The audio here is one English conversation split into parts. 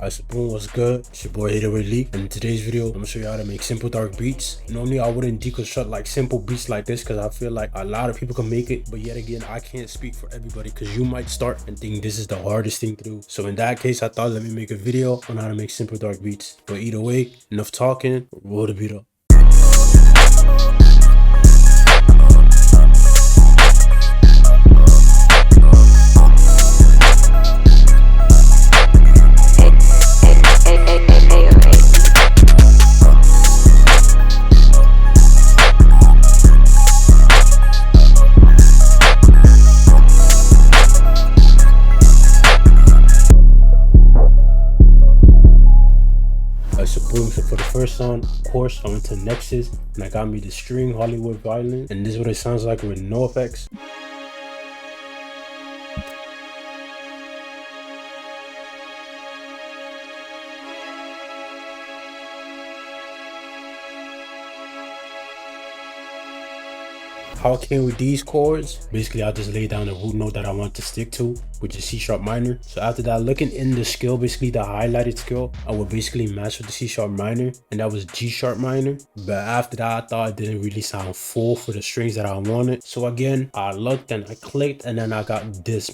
Alright, boom, what's good? It's your boy Lee, and in today's video, I'm gonna show you how to make simple dark beats. Normally, I wouldn't deconstruct like simple beats like this because I feel like a lot of people can make it, but yet again, I can't speak for everybody because you might start and think this is the hardest thing to do. So in that case, I thought let me make a video on how to make simple dark beats. But either way, enough talking, roll the beat up. So for the first song, of course, I went to Nexus and I got me the string Hollywood violin, and this is what it sounds like with no effects. How I came with these chords, basically I just laid down the root note that I want to stick to, which is C sharp minor. So after that, looking in the scale, basically the highlighted scale, I would basically match with the C sharp minor, and that was G sharp minor. But after that, I thought it didn't really sound full for the strings that I wanted. So again, I looked and I clicked, and then I got this.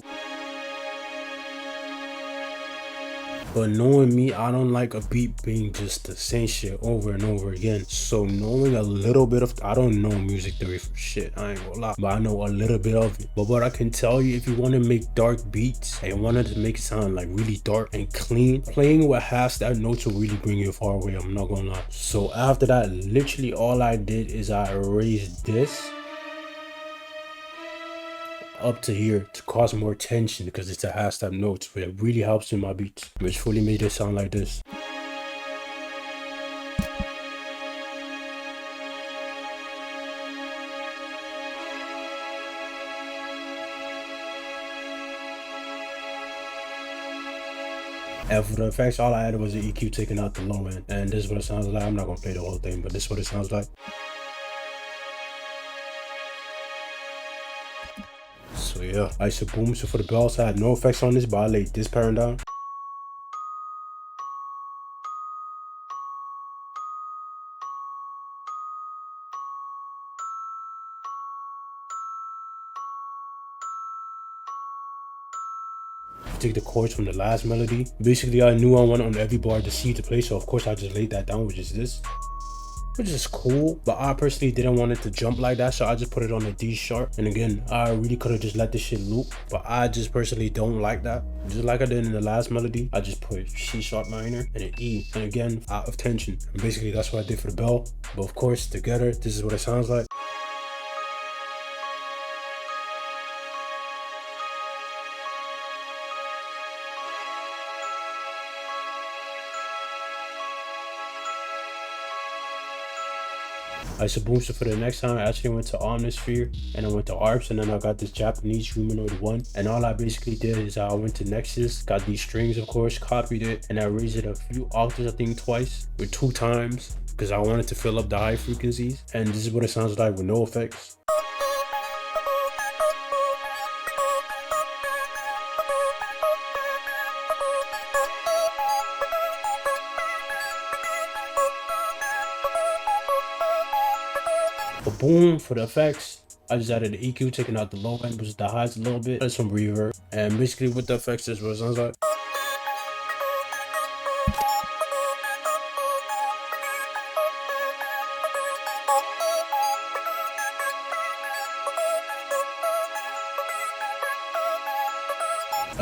But knowing me, I don't like a beat being just the same shit over and over again. So knowing a little bit of, I don't know music theory for shit, I ain't gonna lie, but I know a little bit of it. But what I can tell you, if you want to make dark beats and you wanted to make it sound like really dark and clean, playing with half-step notes will really bring you far away, I'm not gonna lie. So after that, literally all I did is I erased this up to here to cause more tension because it's a half-step notes, but it really helps in my beats, which fully made it sound like this. And for the effects, all I added was the EQ taking out the low end, and this is what it sounds like. I'm not gonna play the whole thing, but this is what it sounds like. So yeah, I said boom. So for the bells, I had no effects on this, but I laid this pattern down. Take the chords from the last melody. Basically, I knew I wanted on every bar the C to play, so of course I just laid that down, which is this. Which is cool, but I personally didn't want it to jump like that, so I just put it on a D sharp. And again, I really could have just let this shit loop, but I just personally don't like that. Just like I did in the last melody, I just put C sharp minor and an E, and again, out of tension. And basically that's what I did for the bell. But of course, together, this is what it sounds like. I suppose so for the next time, I actually went to Omnisphere and I went to ARPS, and then I got this Japanese humanoid one. And all I basically did is I went to Nexus, got these strings, of course, copied it, and I raised it a few octaves, I think twice, or 2 times, because I wanted to fill up the high frequencies. And this is what it sounds like with no effects. But boom, for the effects, I just added the EQ, taking out the low end, which is the highs a little bit, and some reverb. And basically with the effects, this is what it sounds like.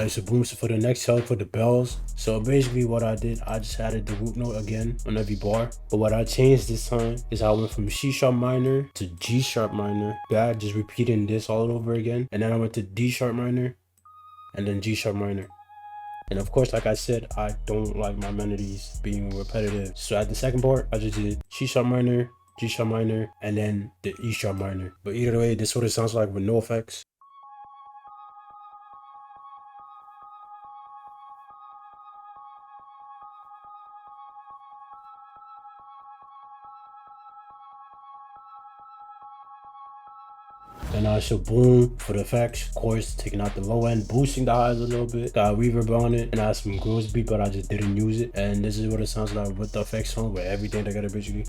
So boom, so for the next song for the bells, so basically what I did, I just added the root note again on every bar. But what I changed this time is I went from C sharp minor to G sharp minor, back, just repeating this all over again. And then I went to D sharp minor and then G sharp minor. And of course, like I said, I don't like my melodies being repetitive. So at the second part, I just did C sharp minor, G sharp minor, and then the E sharp minor. But either way, this is what it sounds like with no effects. And I should boom for the effects, of course, taking out the low end, boosting the highs a little bit. Got reverb on it, and I had some groove beat, but I just didn't use it. And this is what it sounds like with the effects on, with everything together basically.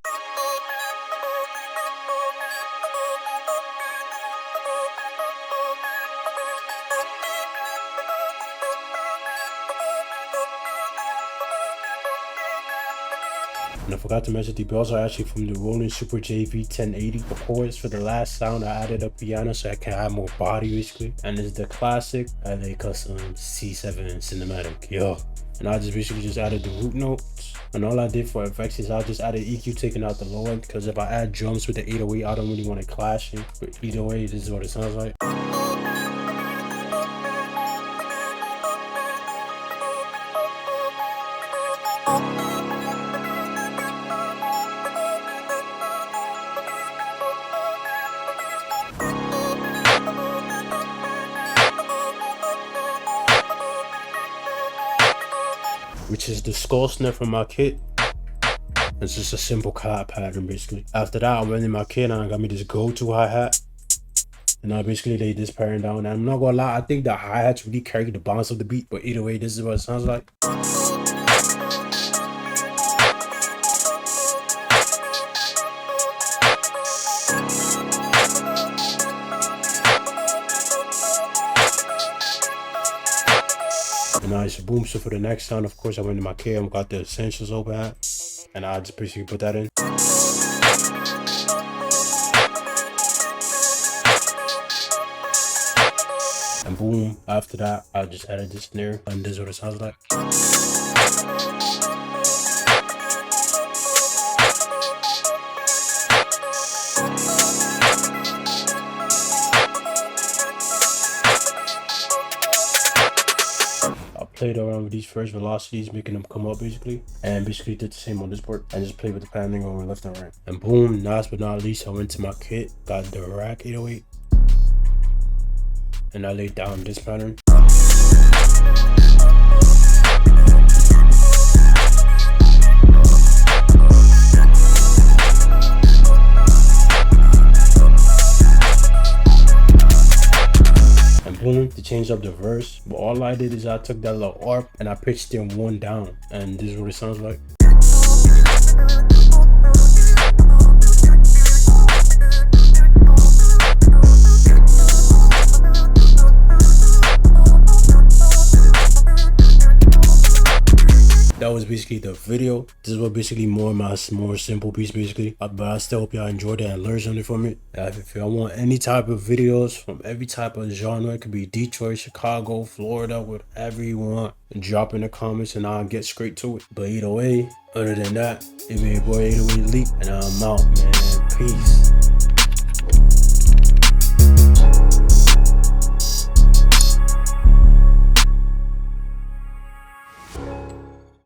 And I forgot to mention the bells are actually from the Roland Super JV 1080. Of course, for the last sound, I added a piano so I can add more body basically. And it's the classic LA Custom C7 Cinematic. Yo. And I just basically just added the root notes. And all I did for effects is I just added EQ taking out the low end. Because if I add drums with the 808, I don't really want to clash it. But either way, this is what it sounds like. Which is the skull snare from my kit. It's just a simple clap pattern basically. After that, I went in my kit and I got me this go-to hi-hat. And I basically laid this pattern down. And I'm not gonna lie, I think the hi-hats really carry the bounce of the beat. But either way, this is what it sounds like. And I just boom. So for the next sound, of course, I went to my kit and got the essentials open hat. And I just basically put that in. And boom, after that, I just added this snare. And this is what it sounds like. Played around with these first velocities, making them come up basically, and basically did the same on this part and just played with the padding going left and right. And boom, last but not least, I went to my kit, got the rack 808, and I laid down this pattern. To change up the verse, but all I did is I took that little arp and I pitched it one down, and this is what it sounds like. That was basically the video. This is what basically more simple piece basically, but I still hope y'all enjoyed it and learned something from it. If y'all want any type of videos from every type of genre, it could be Detroit, Chicago, Florida, whatever you want, drop in the comments and I'll get straight to it. But either way, other than that, it been your boy 808 Leak, and I'm out, man. Peace.